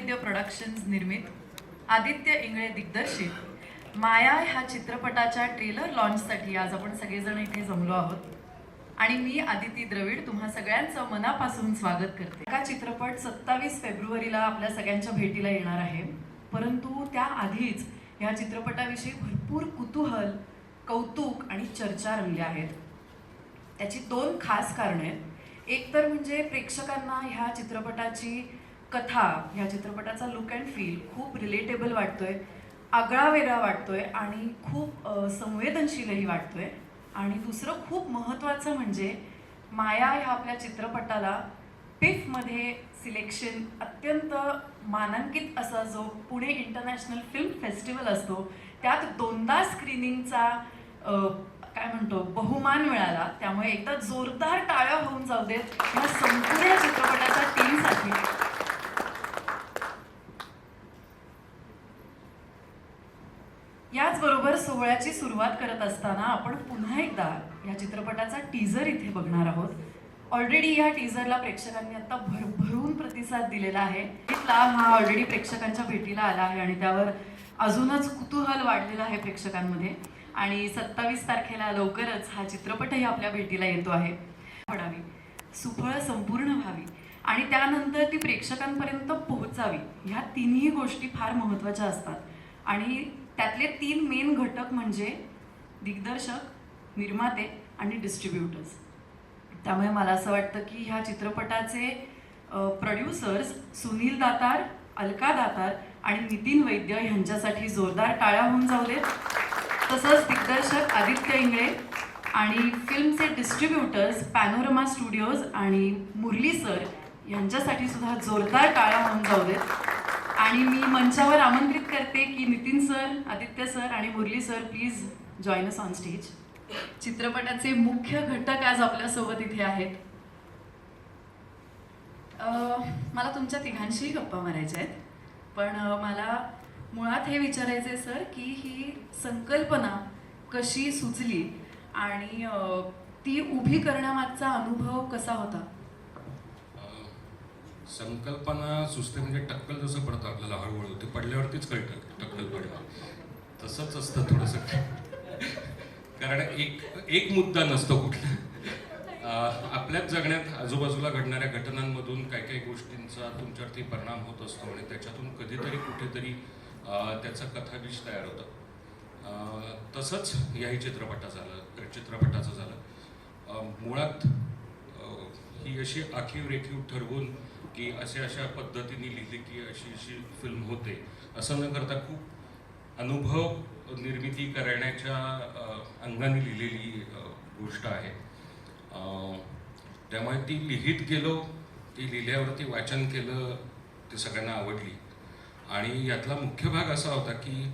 वैद्य productions निर्मित आदित्य इंगळे दिग्दर्शित माया ह्या चित्रपटाच्या ट्रेलर लॉन्चसाठी आज आपण सगळेजण इथे जमलो आहोत आणि मी आदिती द्रविड तुम्हा सगळ्यांचं मनापासून स्वागत करते. हा चित्रपट 27 फेब्रुवारीला आपल्या सगळ्यांच्या भेटीला येणार आहे, परंतु त्याआधीच ह्या चित्रपटाविषयी भरपूर कुतूहल, कौतुक आणि चर्चा रंगल्या आहेत. त्याची दोन खास कारणे आहेत. एक तर म्हणजे प्रेक्षकांना ह्या चित्रपटाची कथा, ह्या चित्रपटाचा लुक अँड फील खूप रिलेटेबल वाटतोय, आगळा वेगळा वाटतोय आणि खूप संवेदनशीलही वाटतोय. आणि दुसरं खूप महत्त्वाचं म्हणजे माया ह्या आपल्या चित्रपटाला पिफमध्ये सिलेक्शन अत्यंत मानांकित असा जो पुणे इंटरनॅशनल फिल्म फेस्टिवल असतो त्यात 2दा स्क्रीनिंगचा काय म्हणतो बहुमान मिळाला. त्यामुळे एकदा जोरदार टाळ्या होऊन जाऊ देत या संपूर्ण चित्रपटाच्या टीमसाठी. याचबरोबर सोहळ्याची सुरुवात करत असताना आपण पुन्हा एकदा या चित्रपटाचा टीझर इथे बघणार आहोत. ऑलरेडी या टीझरला प्रेक्षकांनी आता भरभरून प्रतिसाद दिलेला आहे. हा ऑलरेडी प्रेक्षकांच्या भेटीला आला आहे आणि त्यावर अजूनच कुतूहल वाढलेलं आहे प्रेक्षकांमध्ये. आणि 27 तारखेला लवकरच हा चित्रपटही आपल्या भेटीला येतो आहे. पडावी, सुफळ संपूर्ण व्हावी आणि त्यानंतर ती प्रेक्षकांपर्यंत पोहोचावी, ह्या तिन्ही गोष्टी फार महत्त्वाच्या असतात. आणि त्यातले 3 मेन घटक म्हणजे दिग्दर्शक, निर्माते आणि डिस्ट्रीब्युटर्स. त्यामुळे मला असं वाटतं की ह्या चित्रपटाचे प्रोड्युसर्स सुनील दातार, अलका दातार आणि नितीन वैद्य यांच्यासाठी जोरदार टाळ्या होऊन जाऊ देत. तसंच दिग्दर्शक आदित्य इंगळे आणि फिल्मचे डिस्ट्रीब्युटर्स पॅनोरमा स्टुडिओज आणि मुरली सर यांच्यासाठी सुद्धा जोरदार टाळ्या होऊन जाऊ देत. आणि मी मंचावर आमंत्रित करते की नितीन सर, आदित्य सर आणि Murali sir please join us on stage. चित्रपटाचे मुख्य घटक आज आपल्यासोबत इथे आहेत. मला तुमच्या तिघांशीही गप्पा मारायच्या आहेत, पण मला मुळात हे विचारायचं आहे सर की ही संकल्पना कशी सुचली आणि ती उभी करण्यामागचा अनुभव कसा होता? संकल्पना सुचते म्हणजे टक्कल जसं पडतं आपल्याला हळूहळू, ते पडल्यावरतीच कळतं टक्कल पडलं. तसंच असतं थोडंसं, कारण एक मुद्दा नसतो कुठला. आपल्याच जगण्यात आजूबाजूला घडणाऱ्या घटनांमधून काही काही गोष्टींचा तुमच्यावरती परिणाम होत असतो आणि त्याच्यातून कधीतरी कुठेतरी त्याचं कथाविष तयार होतं. तसंच याही चित्रपटाचं झालं. मुळात ही अशी आखीव रेखीव ठरवून की अशा पद्धतीने लिहिली की अशी फिल्म होते असं न करता खूप अनुभव निर्मिती करण्याच्या अंगाने लिहिलेली गोष्ट आहे. त्यामुळे ती लिहित गेलो, ती लिहिल्यावरती वाचन केलं, ते सगळ्यांना आवडली. आणि यातला मुख्य भाग असा होता की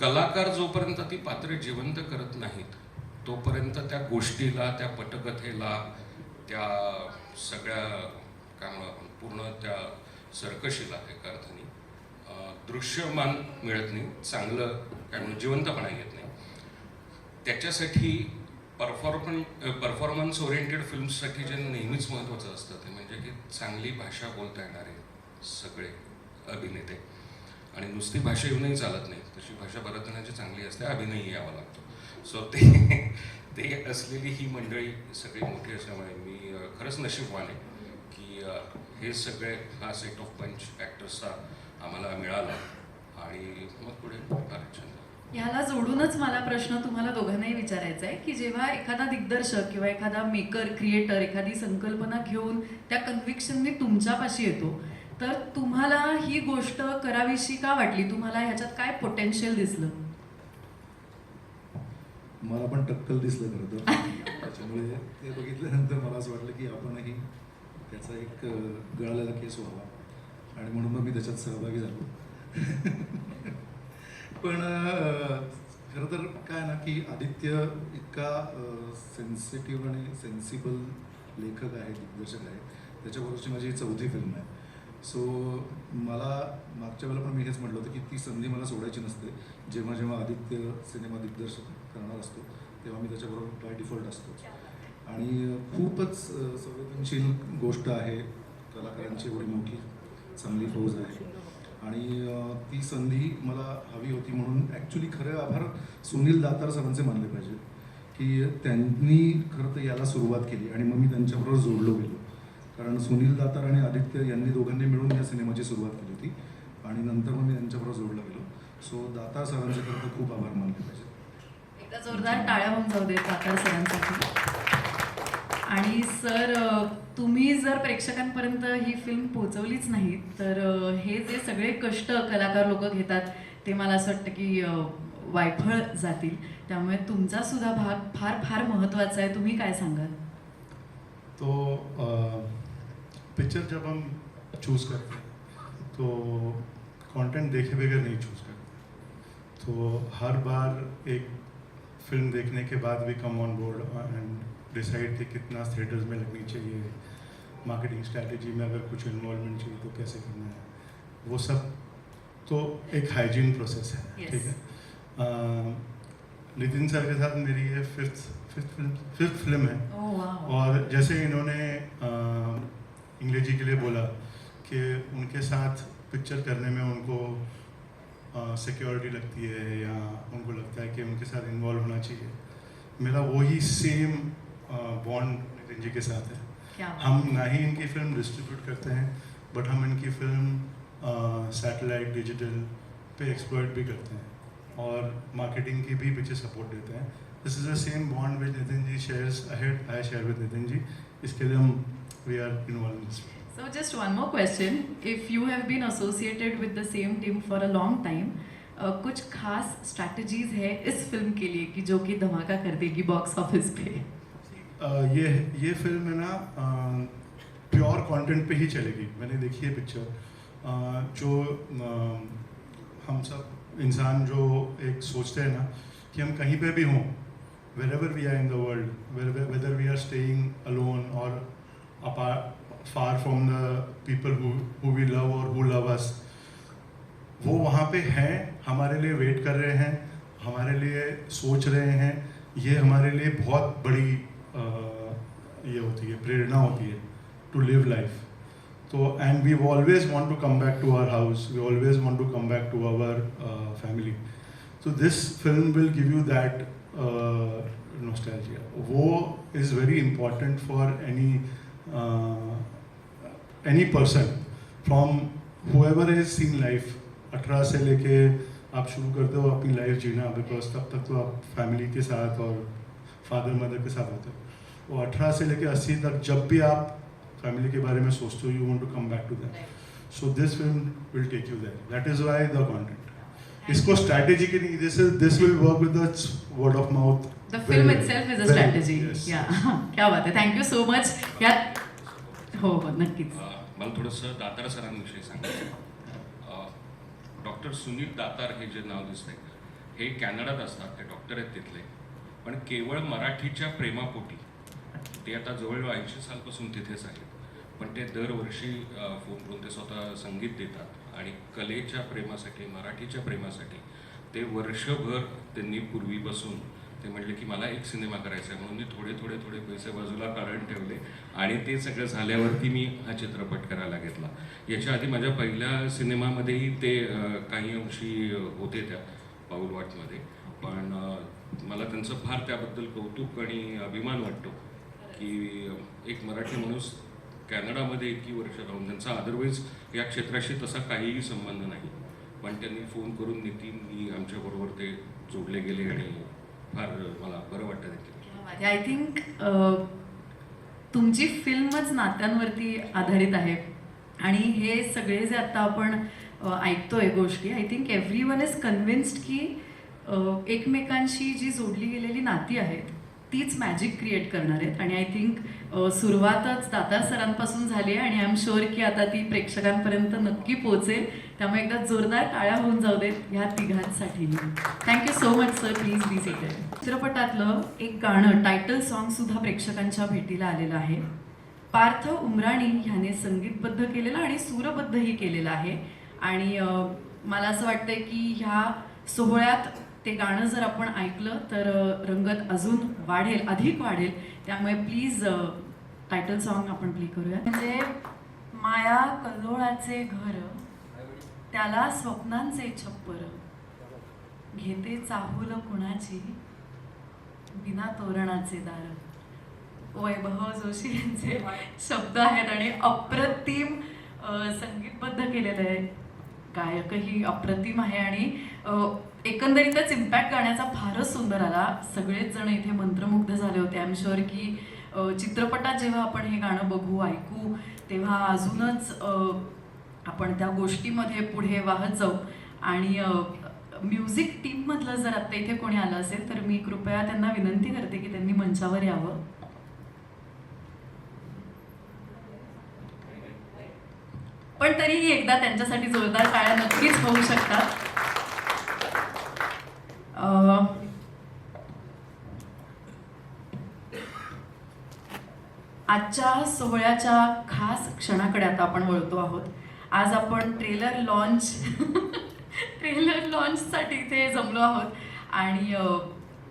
कलाकार जोपर्यंत ती पात्र जिवंत करत नाहीत तोपर्यंत त्या गोष्टीला, त्या पटकथेला, त्या सगळ्या पूर्ण त्या सर्कशीला एका अर्थाने दृश्यमान मिळत नाही, चांगलं काय म्हणून जिवंतपणा येत नाही. त्याच्यासाठी परफॉर्मन्स ओरिएंटेड फिल्म्ससाठी जे नेहमीच महत्त्वाचं असतं ते म्हणजे की चांगली भाषा बोलता येणारे सगळे अभिनेते. आणि नुसती भाषा येऊनही चालत नाही, तशी भाषा बऱ्याच चांगली असते, अभिनयही यावा लागतो. सो ते असलेली ही मंडळी सगळी मोठी असल्यामुळे मी खरंच नशीबवान आहे की हे सगळे हा सेट ऑफ पंच ॲक्टर्सचा आम्हाला मिळाला आणि मग पुढे फार छान. ह्याला जोडूनच मला प्रश्न तुम्हाला दोघांनाही विचारायचा आहे की जेव्हा एखादा दिग्दर्शक किंवा एखादा मेकर, क्रिएटर एखादी संकल्पना घेऊन त्या कन्व्हिक्शनने तुमच्यापाशी येतो, तर तुम्हाला ही गोष्ट करावीशी का वाटली? तुम्हाला ह्याच्यात काय पोटेन्शियल दिसलं? मला पण टक्कल दिसलं खरं तर. त्याच्यामुळे ते बघितल्यानंतर मला असं वाटलं की आपणही त्याचा एक गळालेला केस व्हावा आणि म्हणून मग मी त्याच्यात सहभागी झालो. पण खरं तर काय ना की आदित्य इतका सेन्सिटिव्ह आणि सेन्सिबल लेखक आहे, दिग्दर्शक आहे. त्याच्याबरोबरची माझी 4थी फिल्म आहे. सो मला मागच्या वेळेला पण मी हेच म्हटलं होतं की ती संधी मला सोडायची नसते. जेव्हा जेव्हा आदित्य सिनेमा दिग्दर्शक करणार असतो तेव्हा मी त्याच्याबरोबर बाय डिफॉल्ट असतो. आणि खूपच संवेदनशील गोष्ट आहे, कलाकारांची एवढी मोठी चांगली फौज आहे आणि ती संधी मला हवी होती म्हणून ॲक्च्युली खरे आभार सुनील दातार सरांचे मानले पाहिजे की त्यांनी खरं तर याला सुरुवात केली आणि मग मी त्यांच्याबरोबर जोडलो गेलो. कारण सुनील दातार आणि आदित्य यांनी दोघांनी मिळून या सिनेमाची सुरुवात केली होती आणि नंतर मग मी त्यांच्याबरोबर जोडलो गेलो. सो दातार सरांचे खरं तर खूप आभार मानले पाहिजे. एकदा जोरदार टाळ्या होऊन जाऊ देत दातार सरांसाठी. आणि सर, तुम्ही जर प्रेक्षकांपर्यंत ही फिल्म पोहोचवलीच नाही तर हे जे सगळे कष्ट कलाकार लोक घेतात ते मला असं वाटतं की वायफळ जातील. त्यामुळे तुमचा सुद्धा भाग फार फार महत्त्वाचा आहे. तुम्ही काय सांगाल? तो पिक्चर जब हम चूज़ करते हैं तो कंटेंट देखे बगैर नहीं चूज़ करते. तो हर बार एक फिल्म देखने के बाद भी come on board end decide कि कितना थिएटर्स में लगनी चाहिए, मार्केटिंग स्ट्रैटेजी में अगर कुछ इन्वॉल्वमेंट चाहिए तो कैसे करना है, वो सब तो एक हाइजीन प्रोसेस है. Yes. ठीक है. नितिन सर के साथ मेरी ये फिफ्थ फिल्म है. Oh, wow. और जैसे इन्होंने इंग्लिश के लिए बोला कि उनके साथ पिक्चर करने में उनको सिक्योरिटी लगती है या उनको लगता है कि उनके साथ इन्वॉल्व होना चाहिए, मेरा वही सेम बॉन्ड नितिन जी के साथ है. क्या बात. हम ना ही इनकी फिल्म डिस्ट्रीब्यूट करते हैं बट हम इनकी फिल्म सैटेलाइट डिजिटल पे एक्सप्लॉइट भी करते हैं और मार्केटिंग की भी पीछे सपोर्ट देते हैं. This is the same bond with Nitin ji shares ahead I share with Nitin ji. इसके लिए हम we are involve in this. So just one more question. If you have been associated with the same team for a long time, कुछ खास strategies है इस film के लिए कि जो कि धमाका कर देगी बॉक्स ऑफिस पे? ये फिल्म है ना प्योर कंटेंट पे ही चलेगी. मैंने देखी है पिक्चर. जो हम सब इंसान जो एक सोचते हैं ना कि हम कहीं पे भी हों, wherever we are in the world, whether we are staying alone or apart, far from the people who we love or who love us, वो वहाँ पे हैं, हमारे लिए वेट कर रहे हैं, हमारे लिए सोच रहे हैं. ये हमारे लिए बहुत बड़ी ये होती है, प्रेरणा होती है टू लिव लाइफ. तो and we always want to come back to our house, we always want to come back to our family. So this film will give you that nostalgia. वो is very important for any person from whoever has seen life. 18 से लेके आप शुरू करते हो अपनी life Jinnah, because तब तक तो आप फैमिली के साथ और फादर मदर के साथ होते हो. वो 18 से लेके 80 तक जब भी आप फैमिली के बारे में सोचते हो, you want to come back to that. So this film will take you there. That is why the content. इसको स्ट्रैटेजी की नहीं, this will work with the word of mouth. The film itself is a strategy. Yeah. क्या बात आहे. Thank you so much. यात हो नक्कीच. मला थोडंसं दातार सरांविषयी सांगायचं. डॉक्टर सुनील दातार हे जे नाव दिसतंय हे कॅनडात असतात. ते डॉक्टर आहेत तिथले, पण केवळ मराठीच्या प्रेमापोटी ते आता जवळ 80 सालपासून तिथेच आहेत. पण ते दरवर्षी फोन करून ते स्वतः संगीत देतात आणि कलेच्या प्रेमासाठी, मराठीच्या प्रेमासाठी ते वर्षभर त्यांनी पूर्वीपासून ते म्हणले की मला एक सिनेमा करायचा आहे, म्हणून मी थोडे पैसे बाजूला काढून ठेवले आणि ते सगळं झाल्यावरती मी हा चित्रपट करायला घेतला. याच्या आधी माझ्या पहिल्या सिनेमामध्येही ते काही अंशी होते त्या पाऊलवाटमध्ये, पण मला त्यांचं फार त्याबद्दल कौतुक आणि अभिमान वाटतो की एक मराठी माणूस कॅनडामध्ये इतकी वर्ष राहून, त्यांचा अदरवाईज या क्षेत्राशी तसा काहीही संबंध नाही, पण त्यांनी फोन करून नितीन आमच्याबरोबर ते जोडले गेले आणि फार मला बरं वाटतं देखील. आय थिंक तुमची फिल्मच नात्यांवरती आधारित आहे आणि हे सगळे जे आता आपण ऐकतोय गोष्टी, I think every one is convinced की एकमेकांशी जी जोडली गेलेली नाती आहेत तीच मॅजिक क्रिएट करणार आहेत. आणि आय थिंक सुरुवातच दातार सरांपासून झाली आहे आणि आय एम शुअर की आता ती प्रेक्षकांपर्यंत नक्की पोहोचेल. त्यामुळे एकदा जोरदार टाळ्या होऊन जाऊ देत ह्या तिघांसाठी. Thank you so much sir. Please be seated. चित्रपटातलं एक गाणं, टायटल सॉन्ग सुद्धा प्रेक्षकांच्या भेटीला आलेलं आहे. पार्थ उमराणी ह्याने संगीतबद्ध केलेलं आणि सूरबद्धही केलेलं आहे. आणि मला असं वाटतंय की ह्या सोहळ्यात ते गाणं जर आपण ऐकलं तर रंगत अजून वाढेल, अधिक वाढेल. त्यामुळे प्लीज टायटल सॉन्ग आपण प्ले करूया. म्हणजे माया कल्लोळाचे घर, त्याला स्वप्नांचे छप्पर, घेते चाहूल कुणाची, बिना तोरणाचे दार. वैभव जोशी यांचे शब्द आहेत आणि अप्रतिम संगीतबद्ध केलेलं आहे. गायकही अप्रतिम आहे आणि एकंदरीतच इम्पॅक्ट गाण्याचा फारच सुंदर आला. सगळेच जण इथे मंत्रमुग्ध झाले होते. आय एम शुअर की चित्रपटात जेव्हा आपण हे गाणं बघू ऐकू तेव्हा अजूनच आपण त्या गोष्टीमध्ये पुढे वाहत जाऊ. आणि म्युझिक टीममधलं जर आत्ता इथे कोणी आलं असेल तर मी कृपया त्यांना विनंती करते की त्यांनी मंचावर यावं. पण तरीही एकदा त्यांच्यासाठी जोरदार टाळ्या नक्कीच होऊ शकतात. आजच्या सोहळ्याच्या खास क्षणाकडे आता आपण वळतो आहोत. आज आपण ट्रेलर लॉन्चसाठी इथे जमलो आहोत आणि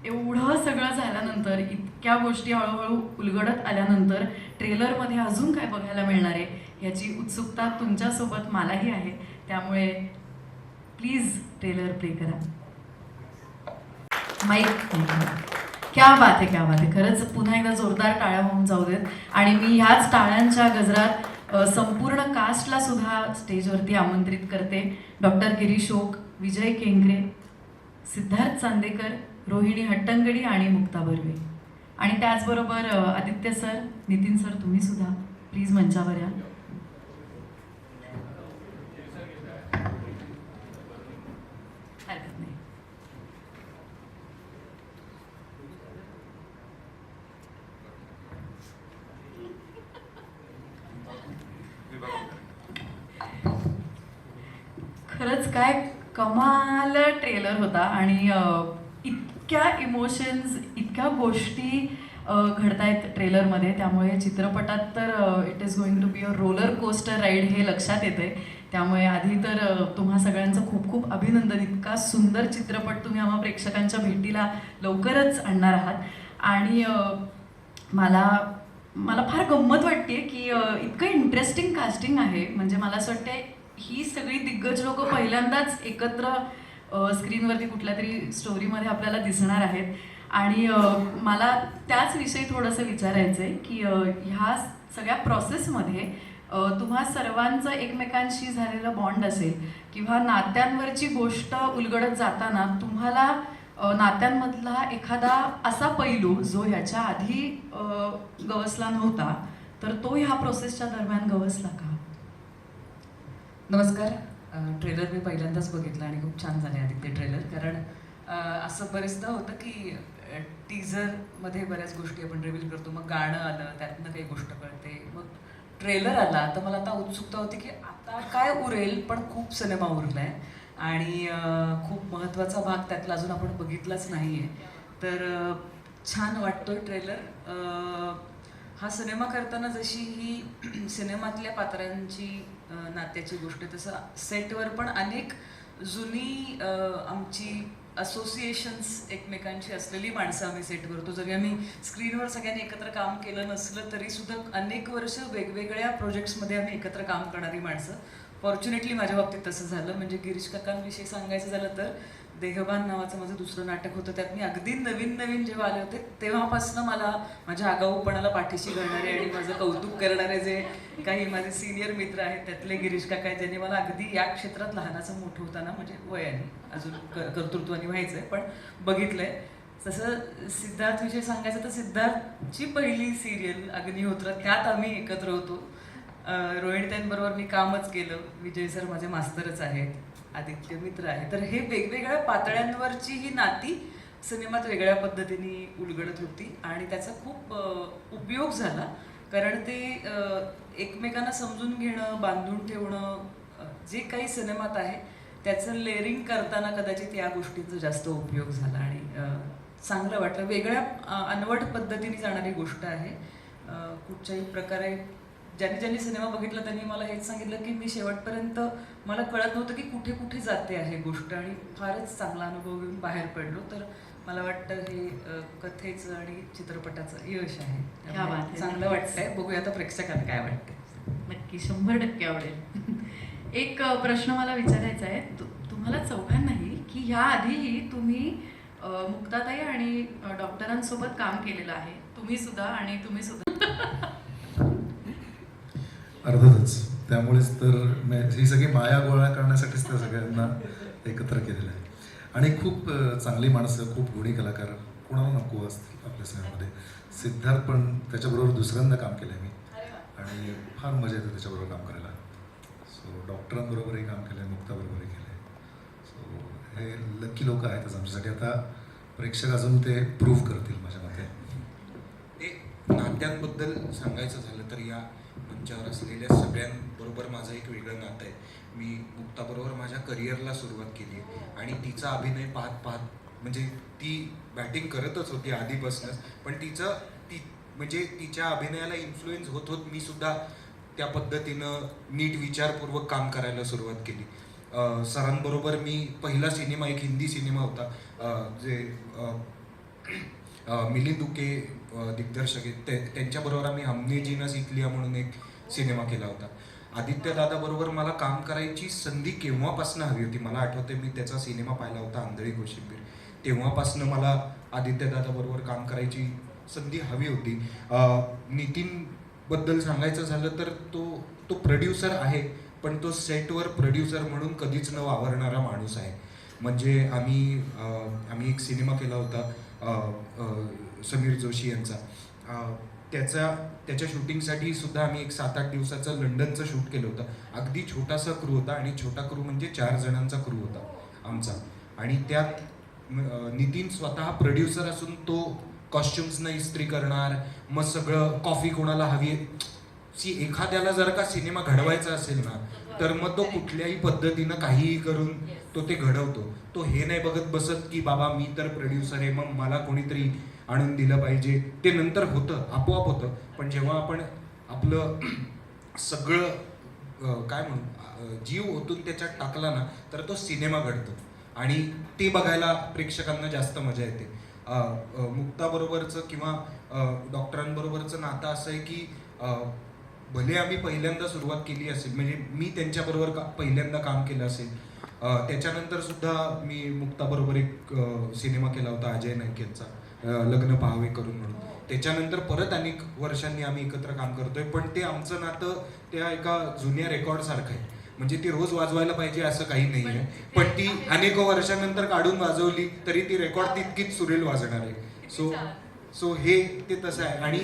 एवढं सगळं झाल्यानंतर, इतक्या गोष्टी हळूहळू उलगडत आल्यानंतर ट्रेलरमध्ये अजून काय बघायला मिळणार आहे याची उत्सुकता तुमच्यासोबत मलाही आहे. त्यामुळे प्लीज ट्रेलर प्ले करा. माईक. क्या बात आहे, क्या बात आहे. खरंच पुन्हा एकदा जोरदार टाळ्या होऊन जाऊ देत. आणि मी ह्याच टाळ्यांच्या गजरात संपूर्ण कास्टला सुद्धा स्टेजवरती आमंत्रित करते. डॉक्टर गिरीश ओक, विजय केंकरे, सिद्धार्थ चांदेकर, रोहिणी हट्टंगडी आणि मुक्ता बर्वे. आणि त्याचबरोबर आदित्य सर, नितीन सर, तुम्ही सुद्धा प्लीज मंचावर या. हरकत नाही. खरंच काय कमाल ट्रेलर होता आणि इतक्या इमोशन्स, इतक्या गोष्टी घडतायत ट्रेलरमध्ये. त्यामुळे चित्रपटात तर it is going to be a roller coaster ride हे लक्षात येते. त्यामुळे आधी तर तुम्हा सगळ्यांचं खूप खूप अभिनंदन. इतका सुंदर चित्रपट तुम्ही आम्हा प्रेक्षकांच्या भेटीला लवकरच आणणार आहात. आणि मला फार गंमत वाटते की इतकं इंटरेस्टिंग कास्टिंग आहे. म्हणजे मला असं वाटते ही सगळी दिग्गज लोक पहिल्यांदाच एकत्र स्क्रीनवरती कुठल्या तरी स्टोरीमध्ये आपल्याला दिसणार आहेत. आणि मला त्याच विषयी थोडंसं विचारायचं आहे की ह्या सगळ्या प्रोसेसमध्ये तुम्हा सर्वांचं एकमेकांशी झालेलं बॉन्ड असेल किंवा नात्यांवरची गोष्ट उलगडत जाताना तुम्हाला नात्यांमधला एखादा असा पैलू जो ह्याच्या आधी गवसला नव्हता तर तो ह्या प्रोसेसच्या दरम्यान गवसला का? नमस्कार. ट्रेलर मी पहिल्यांदाच बघितला आणि खूप छान झाले आदित्य ट्रेलर. कारण असं बरेचदा होतं की टीझरमध्ये बऱ्याच गोष्टी आपण रिव्हील करतो, मग गाणं आलं, त्यातनं काही गोष्ट कळते, मग ट्रेलर आला. तर मला आता उत्सुकता होती की आता काय उरेल. पण खूप सिनेमा उरला आहे आणि खूप महत्त्वाचा भाग त्यातला अजून आपण बघितलाच नाही आहे. तर छान वाटतोय ट्रेलर. हा सिनेमा करताना जशी ही सिनेमातल्या पात्रांची नात्याची गोष्ट, तसं सेटवर पण अनेक जुनी आमची असोसिएशन्स एकमेकांची असलेली माणसं आम्ही सेटवर होतो. जरी आम्ही स्क्रीनवर सगळ्यांनी एकत्र काम केलं नसलं तरी सुद्धा अनेक वर्ष वेगवेगळ्या प्रोजेक्ट्समध्ये आम्ही एकत्र काम करणारी माणसं. फॉर्च्युनेटली माझ्या बाबतीत तसं झालं. म्हणजे गिरीश काकांविषयी सांगायचं झालं तर देहबान नावाचं माझं दुसरं नाटक होतं. त्यात मी अगदी नवीन जेव्हा आले होते तेव्हापासून मला माझ्या आगाऊपणाला पाठीशी घालणारे आणि माझं कौतुक करणारे जे काही माझे सिनियर मित्र आहेत त्यातले गिरीश काका आहेत, ज्यांनी मला अगदी या क्षेत्रात लहानाचं मोठं होताना म्हणजे वयाने अजून कर्तृत्वाने व्हायचं आहे पण बघितलं आहे. तसं सिद्धार्थविषयी सांगायचं तर सिद्धार्थची पहिली सिरियल अग्निहोत्र, त्यात आम्ही एकत्र होतो. रोहिणीताईंबरोबर मी कामच केलं. विजय सर माझे मास्तरच आहेत, आदित्य मित्र आहे. तर हे वेगवेगळ्या पातळ्यांवरची ही नाती सिनेमात वेगळ्या पद्धतीने उलगडत होती आणि त्याचा खूप उपयोग झाला. कारण ते एकमेकांना समजून घेणं, बांधून ठेवणं जे काही सिनेमात आहे त्याचं लेअरिंग करताना कदाचित या गोष्टींचा जास्त उपयोग झाला आणि चांगलं वाटलं. वेगळ्या अनवट पद्धतीने जाणारी गोष्ट आहे. कुठच्याही प्रकारे ज्यांनी सिनेमा बघितला त्यांनी मला हेच सांगितलं की मी शेवटपर्यंत मला कळत नव्हतं की कुठे कुठे जाते आहे गोष्ट आणि फारच चांगला अनुभव घेऊन बाहेर पडलो. तर मला वाटतं हे कथेचं आणि चित्रपटाचं यश आहे. चांगलं वाटतंय. बघूया आता प्रेक्षकांना काय वाटतंय. नक्की 100% आवडेल. एक प्रश्न मला विचारायचा आहे तुम्हाला चौघांनाही, की ह्या आधीही तुम्ही मुक्ताताई आणि डॉक्टरांसोबत काम केलेलं आहे, तुम्ही सुद्धा आणि तुम्ही सुद्धा. अर्थातच त्यामुळेच तर ही सगळी माया गोळा करण्यासाठीच त्या सगळ्यांना एकत्र केलेलं आहे. आणि खूप चांगली माणसं, खूप गुणी कलाकार कोणाला नको असतील आपल्या सगळ्यामध्ये. सिद्धार्थ पण त्याच्याबरोबर दुसऱ्यांदा काम केलं आहे मी आणि फार मजा येते त्याच्याबरोबर काम करायला. सो डॉक्टरांबरोबरही काम केलं आहे, मुक्ताबरोबरही केलं आहे. सो हे लकी लोक आहेतच आमच्यासाठी. आता प्रेक्षक अजून ते प्रूव्ह करतील माझ्या मते. ते नात्यांबद्दल सांगायचं झालं तर या मंचावर असलेल्या सगळ्यांबरोबर माझं एक वेगळं नातं आहे. मी मुक्ताबरोबर माझ्या करिअरला सुरुवात केली आणि तिचा अभिनय पाहत म्हणजे ती बॅटिंग करतच होती आधीपासूनच, पण म्हणजे तिच्या अभिनयाला इन्फ्लुएन्स होत होत मी सुद्धा त्या पद्धतीनं नीट विचारपूर्वक काम करायला सुरुवात केली. सरांबरोबर मी पहिला सिनेमा, एक हिंदी सिनेमा होता जे मिलिंद उके दिग्दर्शक आहेत, त्यांच्याबरोबर आम्ही हमने जीना सीख लिया म्हणून एक सिनेमा केला होता. आदित्य दादाबरोबर मला काम करायची संधी केव्हापासून हवी होती. मला आठवते मी त्याचा सिनेमा पाहिला होता आंधळी कोशिंबीर, तेव्हापासून मला आदित्य दादाबरोबर काम करायची संधी हवी होती. नितीन बद्दल सांगायचं झालं तर तो प्रोड्युसर आहे, पण तो सेटवर प्रोड्युसर म्हणून कधीच न वावरणारा माणूस आहे. म्हणजे आम्ही एक सिनेमा केला होता समीर जोशी यांचा. त्याच्या शूटिंगसाठी सुद्धा आम्ही एक 7-8 दिवसाचं लंडनचं शूट केलं होतं. अगदी छोटासा क्रू होता आणि छोटा क्रू म्हणजे 4 जणांचा क्रू होता आमचा. आणि त्यात नितीन स्वतः प्रोड्युसर असून तो कॉस्ट्युम्सनं इस्त्री करणार, मग सगळं कॉफी कोणाला हवी आहे. एखाद्याला जर का सिनेमा घडवायचा असेल ना, तर मग तो कुठल्याही पद्धतीनं काहीही करून तो ते घडवतो. तो हे नाही बघत बसत की बाबा मी तर प्रोड्युसर आहे, मग मला कोणीतरी आणून दिलं पाहिजे. ते नंतर होतं, आपोआप होतं. पण जेव्हा आपण आपलं सगळं काय म्हणू जीव ओतून त्याच्यात टाकला ना, तर तो सिनेमा घडतो आणि ते बघायला प्रेक्षकांना जास्त मजा येते. मुक्ताबरोबरचं किंवा डॉक्टरांबरोबरचं नातं असं आहे की भले आम्ही पहिल्यांदा सुरुवात केली असेल, म्हणजे मी त्यांच्याबरोबर पहिल्यांदा काम केलं असेल, त्याच्यानंतर सुद्धा मी मुक्ताबरोबर एक सिनेमा केला होता अजय नाईक यांचा, लग्न पाहावे करून म्हणून. त्याच्यानंतर परत अनेक वर्षांनी आम्ही एकत्र काम करतोय. पण ते आमचं नातं त्या एका जुन्या रेकॉर्ड सारखं आहे. म्हणजे ती रोज वाजवायला पाहिजे असं काही नाही आहे, पण ती अनेक वर्षानंतर काढून वाजवली तरी ती रेकॉर्ड तितकीच सुरेल वाजणार आहे. सो हे ते तसं आहे. आणि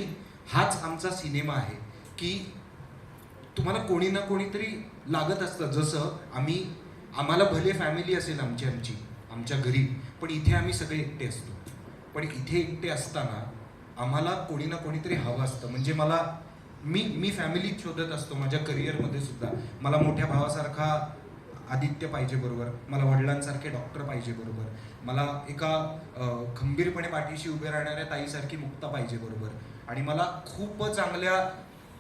हाच आमचा सिनेमा आहे की तुम्हाला कोणी ना कोणीतरी लागत असतं. जसं आम्हाला भले फॅमिली असेल आमच्या घरी, पण इथे आम्ही सगळे एकटे असतो. पण इथे एकटे असताना आम्हाला कोणी ना कोणीतरी हवं असतं. म्हणजे मी फॅमिली शोधत असतो माझ्या करिअरमध्ये सुद्धा. मला मोठ्या भावासारखा आदित्य पाहिजे बरोबर, मला वडिलांसारखे डॉक्टर पाहिजे बरोबर, मला एका खंबीरपणे पाठीशी उभे राहणाऱ्या ताईसारखी मुक्ता पाहिजे बरोबर, आणि मला खूप चांगल्या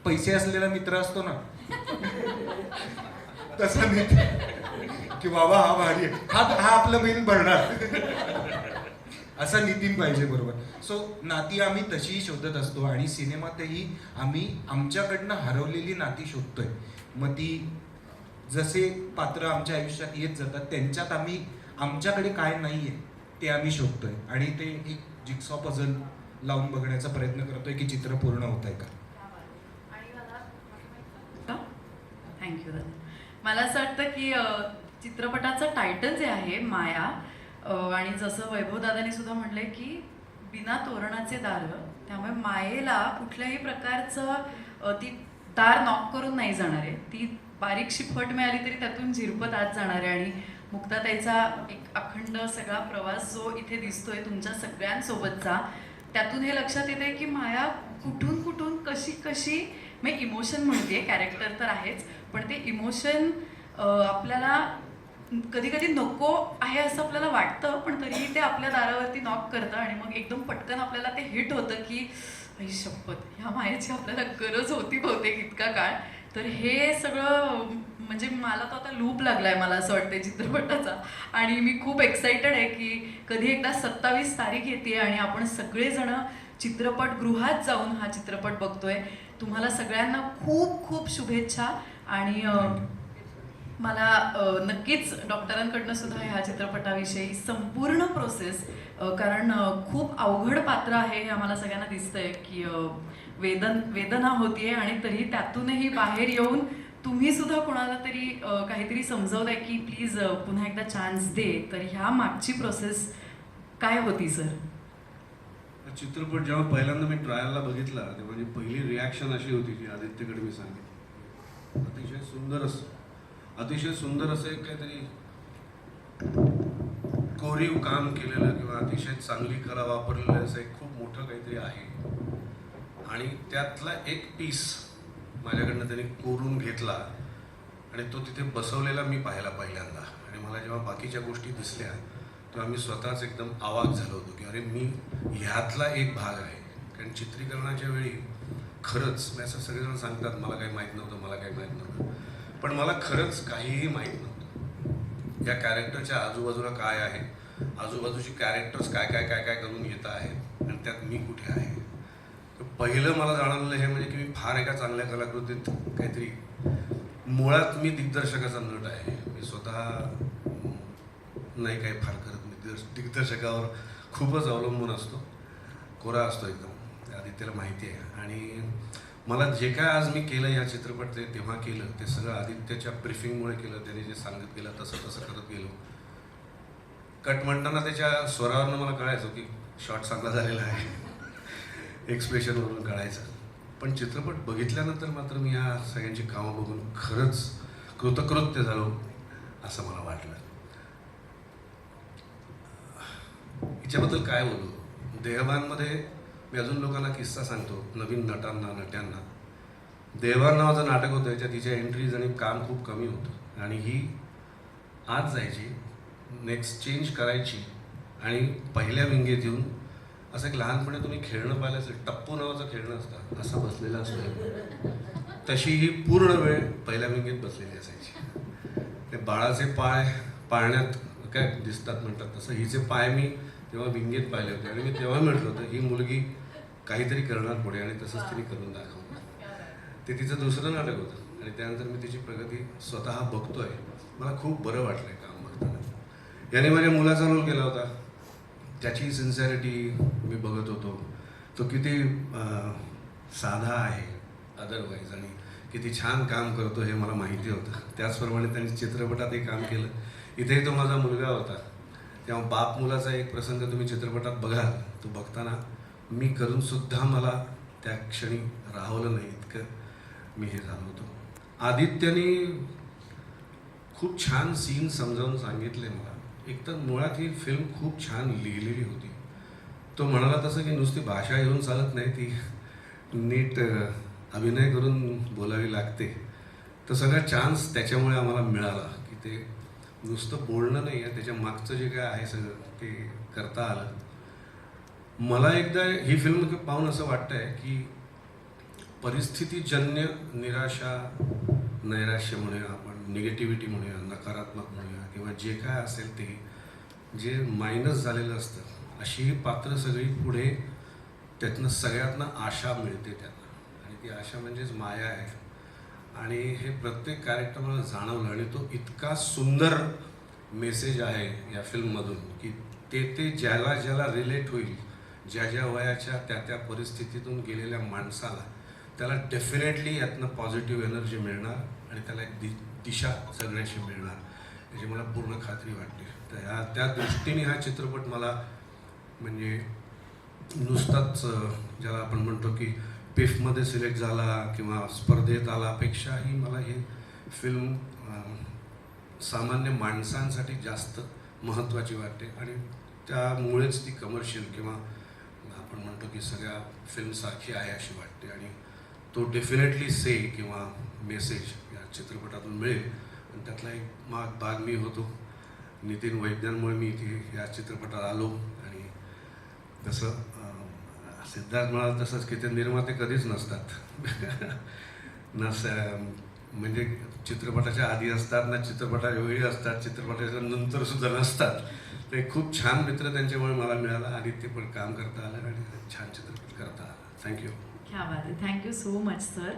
पैसे असलेला मित्र असतो ना तसा मित्र की बाबा हा भारी आहे, हा आपलं बिल भरणार असा नितीन पाहिजे बरोबर. सो नाती आम्ही तशीही शोधत असतो आणि सिनेमातही आम्ही आमच्याकडनं हरवलेली नाती शोधतोय. मग ती जसे पात्र आमच्या आयुष्यात येत जातात त्यांच्यात आम्ही आमच्याकडे काय नाहीये ते आम्ही शोधतोय आणि ते एक जिक्सॉ पझल लावून बघण्याचा प्रयत्न करतोय की चित्र पूर्ण होत आहे का. थँक्यू दादा. मला असं वाटतं की चित्रपटाचं टायटल जे आहे माया, आणि जसं वैभव दादानी सुद्धा म्हणलंय की बिना तोरणाचे दार, त्यामुळे मायेला कुठल्याही प्रकारचं ती दार नॉक करून नाही जाणार आहे. ती बारीकशी फट मिळाली तरी त्यातून झिरपत आत जाणार आहे. आणि मुक्ताताईचा एक अखंड सगळा प्रवास जो इथे दिसतोय तुमच्या सगळ्यांसोबतचा, त्यातून हे लक्षात येते की माया कुठून कुठून कशी मी इमोशन म्हणते, कॅरेक्टर तर आहेच, पण ते इमोशन आपल्याला कधी कधी नको आहे असं आपल्याला वाटतं, पण तरीही ते आपल्या दारावरती नॉक करतं आणि मग एकदम पटकन आपल्याला ते हिट होतं की आई शपथ, ह्या मायेची आपल्याला गरज होती बहुतेक इतका काळ. तर हे सगळं म्हणजे मला तो आता लूप लागलाय मला असं वाटतंय चित्रपटाचा. आणि मी खूप एक्साइटेड आहे की कधी एकदा 27 तारीख येते आणि आपण सगळेजण चित्रपटगृहात जाऊन हा चित्रपट बघतोय. तुम्हाला सगळ्यांना खूप खूप शुभेच्छा. आणि मला नक्कीच डॉक्टरांकडनं सुद्धा ह्या चित्रपटाविषयी संपूर्ण प्रोसेस, कारण खूप अवघड पात्र आहे हे आम्हाला सगळ्यांना दिसतंय की वेदना होतीये आणि तरी त्यातूनही बाहेर येऊन तुम्ही सुद्धा कोणाला तरी काहीतरी समजवलंय की प्लीज पुन्हा एकदा चान्स दे. तर ह्या मागची प्रोसेस काय होती सर? चित्रपट जेव्हा पहिल्यांदा मी ट्रायलला बघितला तेव्हा माझी पहिली रिॲक्शन अशी होती की आदित्यकडे मी सांगितलं, अतिशय सुंदर असं एक काहीतरी कोरीव काम केलेलं किंवा अतिशय चांगली कला वापरलेलं असं एक खूप मोठं काहीतरी आहे. आणि त्यातला एक पीस माझ्याकडनं त्यांनी कोरून घेतला आणि तो तिथे बसवलेला मी पाहिला पहिल्यांदा. आणि मला जेव्हा बाकीच्या गोष्टी दिसल्या तेव्हा मी स्वतःच एकदम आवाक झालो होतो की अरे मी ह्यातला एक भाग आहे. कारण चित्रीकरणाच्या वेळी खरंच मी असं सगळेजण सांगतात मला काही माहीत नव्हतं, मला काही माहीत नव्हतं, पण मला खरंच काहीही माहीत नव्हतं. या कॅरेक्टरच्या आजूबाजूला काय आहे, आजूबाजूची कॅरेक्टर्स काय काय काय काय करून येत आहेत आणि त्यात मी कुठे आहे. तर पहिलं मला जाणवलेलं हे म्हणजे की मी फार एका चांगल्या कलाकृतीत काहीतरी, मुळात मी दिग्दर्शकाचा नट आहे. मी स्वतः नाही काही फार करत. मी दिग्दर्शकावर खूपच अवलंबून असतो, कोरा असतो एकदम, आदित्यला माहिती आहे. आणि मला जे काय आज मी केलं या चित्रपट तेव्हा केलं ते सगळं आदित्यच्या ब्रीफिंगमुळे केलं. त्याने जे सांगत गेलं तसं तसं करत गेलो. कट म्हणताना त्याच्या स्वरावरनं मला कळायचं की शॉट चांगला झालेला आहे, एक्सप्रेशनवरून कळायचं. पण चित्रपट बघितल्यानंतर मात्र मी या सगळ्यांची कामं बघून खरंच कृतकृत्य झालो असं मला वाटलं. हिच्याबद्दल काय बोलू? देहबानमध्ये मी अजून लोकांना किस्सा सांगतो, नवीन नट्यांना. देहबान नावाचं नाटक होतं, याच्यात तिच्या एंट्रीज आणि काम खूप कमी होतं आणि ही आज जायची, नेक्स्ट चेंज करायची आणि पहिल्या विंगेत येऊन असं एक लहानपणी तुम्ही खेळणं पाहिलं असेल, टप्पू नावाचं खेळणं असतं, असं बसलेलं असतं, तशी ही पूर्ण वेळ पहिल्या विंगेत बसलेली असायची. ते बाळाचे पाय पाळण्यात काय दिसतात म्हणतात तसं हिचे पाय मी तेव्हा विंगेत पाहिले होते. आणि मी तेव्हा म्हटलं होतं ही मुलगी काहीतरी करणार पुढे आणि तसंच तिने करून दाखवलं. ते तिचं दुसरं नाटक होतं आणि त्यानंतर मी तिची प्रगती स्वतः बघतोय. मला खूप बरं वाटलंय काम बघताना. याने माझ्या मुलाचा रोल केला होता, त्याची सिन्सिअरिटी मी बघत होतो. तो किती साधा आहे अदरवाईज आणि किती छान काम करतो हे मला माहिती होतं. त्याचप्रमाणे त्यांनी चित्रपटातही काम केलं. इथेही तो माझा मुलगा होता. तेव्हा बाप मुलाचा एक प्रसंग तुम्ही चित्रपटात बघाल, तो बघताना मी करून सुद्धा मला त्या क्षणी राहवलं नाही इतकं मी हे झालो होतो. आदित्यने खूप छान सीन समजावून सांगितले मला. एक तर मुळात ही फिल्म खूप छान लिहिलेली होती. तो म्हणाला तसं की नुसती भाषा येऊन चालत नाही, ती नीट अभिनय करून बोलावी लागते. तर सगळा चान्स त्याच्यामुळे आम्हाला मिळाला की ते नुसतं बोलणं नाही आहे, त्याच्या मागचं जे काय आहे सगळं ते करता आलं. मला एकदा ही फिल्म पाहून असं वाटतंय की परिस्थितीजन्य निराशा, नैराश्य म्हणूया आपण, निगेटिव्हिटी म्हणूया, नकारात्मक म्हणूया किंवा जे काय असेल ते जे मायनस झालेलं असतं, अशी ही पात्र सगळी पुढे त्यातनं सगळ्यातनं आशा मिळते त्यांना. आणि ती आशा म्हणजेच माया आहे. आणि हे प्रत्येक कॅरेक्टर मला जाणवलं आणि तो इतका सुंदर मेसेज आहे या फिल्ममधून की ते ज्याला ज्याला रिलेट होईल, ज्या वयाच्या त्या परिस्थितीतून गेलेल्या माणसाला, त्याला डेफिनेटली यातनं पॉझिटिव्ह एनर्जी मिळणार आणि त्याला एक दिशा जगण्याची मिळणार याची मला पूर्ण खात्री वाटते. तर त्या दृष्टीने हा चित्रपट मला म्हणजे नुसताच ज्याला आपण म्हणतो की पिफमध्ये सिलेक्ट झाला किंवा स्पर्धेत आलापेक्षाही मला ही फिल्म सामान्य माणसांसाठी जास्त महत्त्वाची वाटते. आणि त्यामुळेच ती कमर्शियल किंवा आपण म्हणतो की सगळ्या फिल्मसारखी आहे अशी वाटते. आणि तो डेफिनेटली से किंवा मेसेज या चित्रपटातून मिळेल. आणि त्यातला एक भाग मी होतो. नितीन वैद्यांमुळे मी इथे या चित्रपटात आलो. आणि तसं सिद्धार्थ म्हणाल तसंच की ते निर्माते कधीच नसतात. म्हणजे चित्रपटाच्या आधी असतात ना चित्रपटाच्या वेळी असतात, चित्रपटाच्या नंतर सुद्धा नसतात. ते खूप छान मित्र त्यांच्यामुळे मला मिळाला. आदित्य पण काम करता आलं आणि छान चित्रपट करता आला. थँक्यू. क्या बात आहे. Thank you so much sir.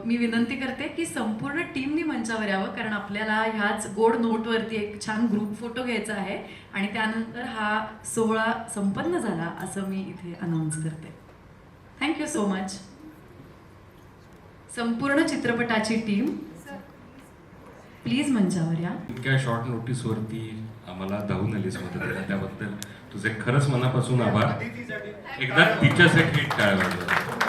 मी विनंती करते की संपूर्ण टीमनी मंचावर यावं, कारण आपल्याला ह्याच गोड नोटवरती एक छान ग्रुप फोटो घ्यायचा आहे आणि त्यानंतर हा सोहळा संपन्न झाला असं मी इथे अनाऊन्स करते. Thank you so much. संपूर्ण चित्रपटाची टीम प्लीज मंचावर या. इतक्या शॉर्ट नोटीसवरती आम्हाला धावून आलीस मदतीला, त्याबद्दल तुझे खरंच मनापासून आभार. एकदा तिच्यासाठी टाळ्या वाजवा.